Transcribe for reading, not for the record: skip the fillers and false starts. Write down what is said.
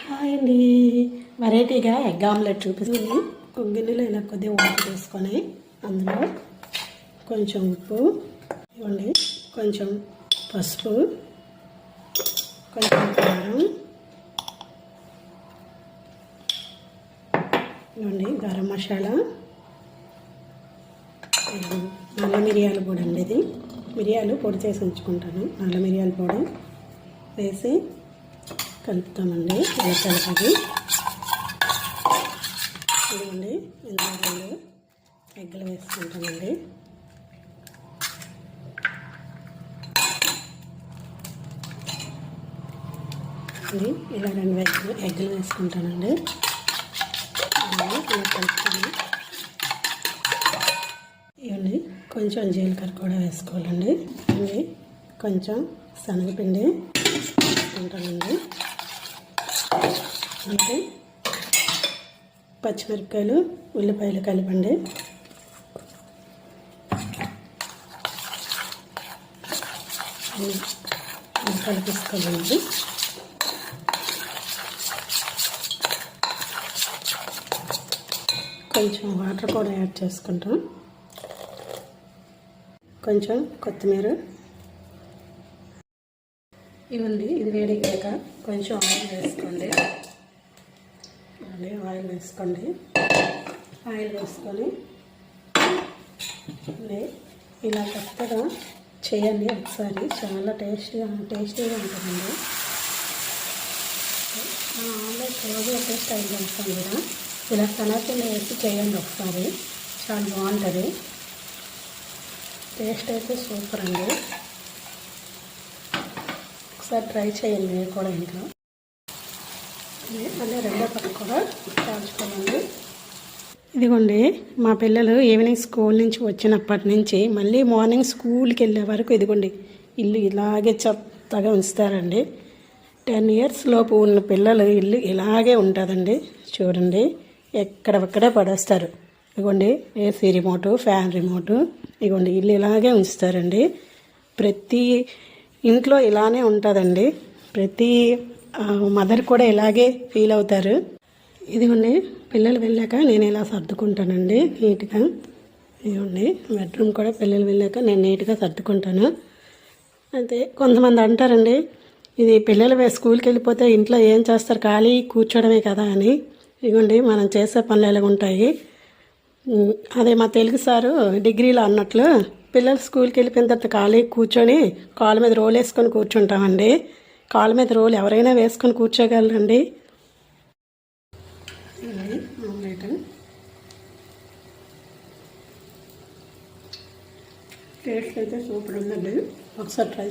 Hi అండి, వెరైటీగా egg omelette చూపిస్తుంది. గిన్నెలో ఇలా కొద్దిగా వాటర్ వేసుకొని అందులో కొంచెం ఉప్పు ఇవ్వండి, కొంచెం పసుపు, కొంచెం కారం ఇవ్వండి, గరం మసాలా, నల్ల మిరియాల పొడి అండి. ఇది మిరియాలు పొడి చేసి ఉంచుకుంటాను. నల్ల మిరియాల పొడి వేసి కలుపుతామండి. ఇలా కలపది ఇదిగోండి, ఇందులో 2 ఎగ్గులు వేసుకుంటామండి. ఇది ఇలా 2 ఎగ్గులు వేసుకుంటానండి. ఇలా కలుపుతాను. ఇవన్నీ కొంచెం జీలకర్ర కూడా వేసుకోవాలండి. ఇవి కొంచెం శనగపిండి వేసుకుంటానండి. అంటే పచ్చిమిరపకాయలు, ఉల్లిపాయలు కలపండి. కలిపిసుకోవాలండి. కొంచెం వాటర్ కూడా యాడ్ చేసుకుంటాం. కొంచెం కొత్తిమీర ఇవ్వండి. ఇది వేడిగాక కొంచెం ఆయిల్ వేసుకోండి. ఆయిల్ వేసుకొని ఇలా కొత్తగా చేయండి ఒకసారి. చాలా టేస్టీగా ఉంటుందండి. ఆమ్లెట్ రోజు ఒకే స్టైల్ చేస్తాం కదా, ఇలా శనగపిండి వేసి చేయండి ఒకసారి. చాలా బాగుంటుంది. టేస్ట్ అయితే సూపర్ అండి. ఒకసారి ట్రై చేయండి మీరు కూడా ఇంట్లో. మళ్ళీ రెండో పక్క కూడా కాల్చుకోవాలండి. ఇదిగోండి, మా పిల్లలు ఈవినింగ్ స్కూల్ నుంచి వచ్చినప్పటి నుంచి మళ్ళీ మార్నింగ్ స్కూల్కి వెళ్ళే వరకు ఇదిగోండి ఇల్లు ఇలాగే చెత్తగా ఉంచుతారండి. 10 years లోపు ఉన్న పిల్లలు ఇల్లు ఇలాగే ఉంటుందండి. చూడండి, ఎక్కడెక్కడే పడేస్తారు. ఇదిగోండి, ఏసీ రిమోటు, ఫ్యాన్ రిమోటు, ఇదిగోండి ఇల్లు ఇలాగే ఉంచుతారండి. ప్రతి ఇంట్లో ఇలానే ఉంటుందండి. ప్రతి మదర్ కూడా ఇలాగే ఫీల్ అవుతారు. ఇదిగోండి, పిల్లలు వెళ్ళాక నేను ఇలా సర్దుకుంటానండి నీట్గా. ఇదిగోండి, బెడ్రూమ్ కూడా పిల్లలు వెళ్ళాక నేను నీట్గా సర్దుకుంటాను. అయితే కొంతమంది అంటారండి, ఇది పిల్లలు స్కూల్కి వెళ్ళిపోతే ఇంట్లో ఏం చేస్తారు, ఖాళీ కూర్చోవడమే కదా అని. ఇదిగోండి, మనం చేసే పనులు ఎలా ఉంటాయి. అదే మా తెలుగు సారు డిగ్రీలో అన్నట్లు, పిల్లలు స్కూల్కి వెళ్ళిపోయిన తర్వాత ఖాళీ కూర్చొని కాళ్ళ మీద రోలు వేసుకొని కూర్చుంటామండి. కాళ్ళ మీద రోలు ఎవరైనా వేసుకొని కూర్చోగలరండి. ఆమ్లెట్ టేస్ట్ అయితే సూపర్ ఉందండి. ఒకసారి ట్రై